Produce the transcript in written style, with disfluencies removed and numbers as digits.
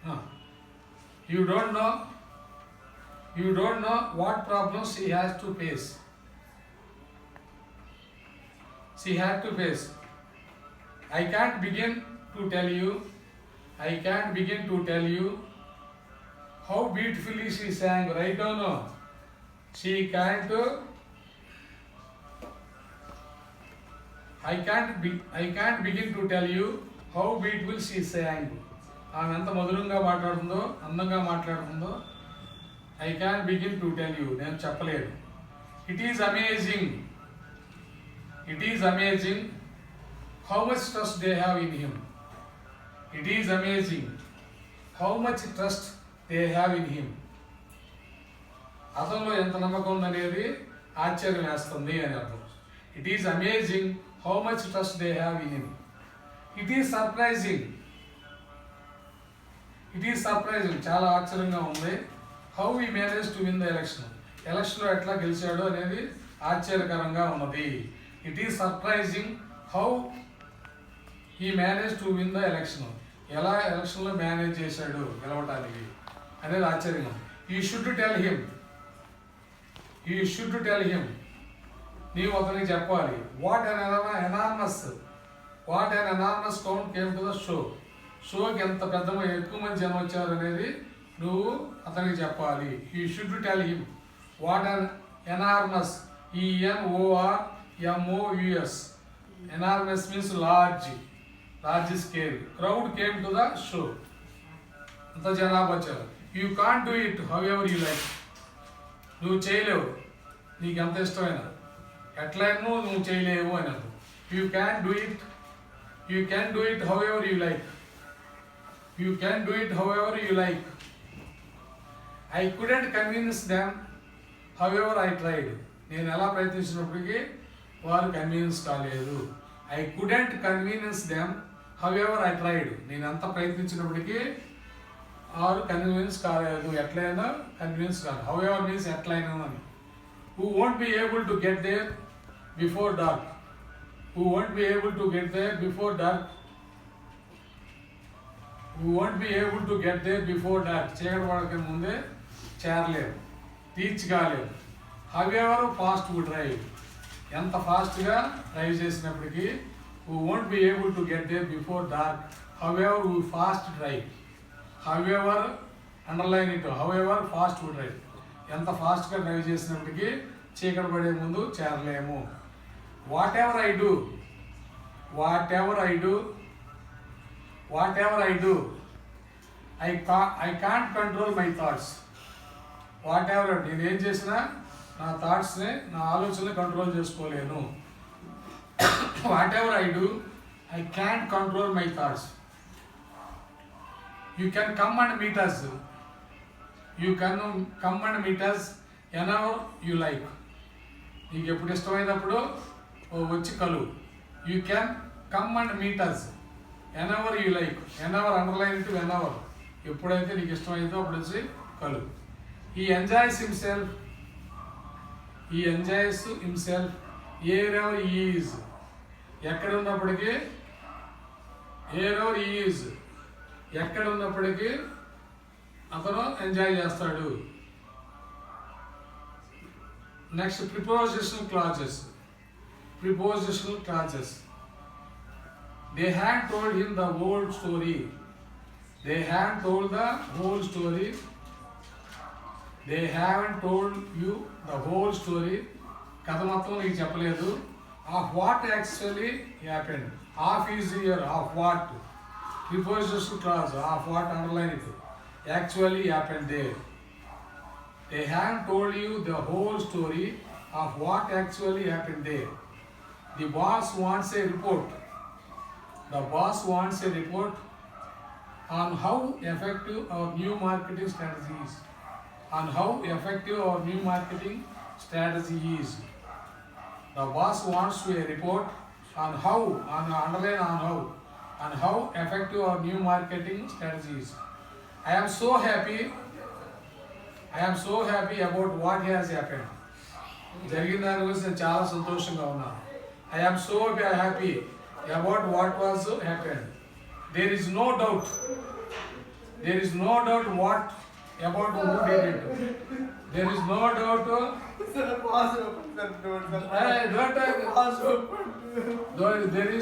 Uh, You don't know. You don't know what problems she has to face. She had to face. I can't begin to tell you. I can't begin to tell you how beautifully she sang. Right or no? She can't. I can't begin to tell you how beautiful she sang. ఆమె ఎంత మధురంగా మాట్లాడుతుందో, అందంగా మాట్లాడుతుందో. I can begin to tell you, నేను చెప్పలేను. It is amazing. It is amazing how much trust they have in him. It is amazing how much trust they have in him. అతనిలో ఎంత నమ్మకం ఉందనేది ఆశ్చర్యం వేస్తుంది అని అర్థం. It is amazing how much trust they have in him. It is surprising. It is surprising, చాలా ఆశ్చర్యంగా ఉంది. How he manage to win the election. ఎలక్షన్లో ఎట్లా గెలిచాడు అనేది ఆశ్చర్యకరంగా ఉన్నది. It is surprising how he manage to win the election. ఎలా ఎలక్షన్లో మేనేజ్ చేశాడు గెలవటానికి అనేది ఆశ్చర్యంగా. You should tell him. You should tell him. నీవు అతనికి చెప్పాలి. What an enormous count came to the show. షోకి ఎంత ఎక్కువ మంది జనం వచ్చారు అనేది నువ్వు అతనికి చెప్పాలి. You should tell him what an enormous, ENORMOUS. Enormous means large scale. Crowd came to the show. అంత జనాభా వచ్చారు. You can't do it how ever you like. నువ్వు చేయలేవు, నీకు ఎంత ఇష్టమైన ఎట్లయినా నువ్వు చేయలేవు అని అర్థం. You can do it how ever you like. You can do it however you like. I couldn't convince them however I tried. నేను ఎలా ప్రయత్నించినప్పటికీ వారు కన్విన్స్ కాలేదు. I couldn't convince them however I tried. నేను ఎంత ప్రయత్నించినప్పటికీ వారు కన్విన్స్ కాలేదు. ఎట్లయినా convince కాదు. however means ఎట్లయినా అని. Who won't be able to get there before dark. Who won't be able to get there before dark. Who won't be able to get there before dark. చీకటి పడక ముందే చేరలేరు, reach కాలేరు. However fast would drive. ఎంత ఫాస్ట్గా drive చేసినప్పటికీ who won't be able to get there before dark. However who fast drive. However underline it. however fast would drive. ఎంత ఫాస్ట్గా డ్రైవ్ చేసినప్పటికీ చీకటి పడే ముందు చేరలేము. Whatever I do. Whatever I do, I can't control my thoughts. Whatever నేను ఏం చేసినా నా థాట్స్ని, నా ఆలోచనని కంట్రోల్ చేసుకోలేను. Whatever I do, I can't control my thoughts. You can come and meet us. You can come and meet us whenever you like. నీకు ఎప్పుడు ఇష్టమైనప్పుడు వచ్చి కలువు. You can come and meet us. whenever you like. whenever underline it. whenever ఎప్పుడైతే నీకు ఇష్టమైందో అప్పుడు వచ్చి కలు. he enjoys himself wherever he is. ఎక్కడ ఉన్నప్పటికీ అతను ఎంజాయ్ చేస్తాడు. Next prepositional clauses. They had told him the whole story. They haven't told you the whole story. కథ మొత్తం నీకు చెప్పలేదు. Of what actually happened. Of is here. Of what. Prepositional clause. Of what underline it. Actually happened there. They haven't told you the whole story of what actually happened there. The boss wants a report. The boss wants a report on how effective our new marketing strategy is. The boss wants a report on how effective our new marketing strategy is. I am so happy about what has happened. జరిగిన దాని గురించి నేను చాలా సంతోషంగా ఉన్నాను. I am so happy about what was happened. There is no doubt There is no doubt what about who did it. There is no doubt. Sir, pass open, sir. Don't, sir. Hey, don't. Pass open. There is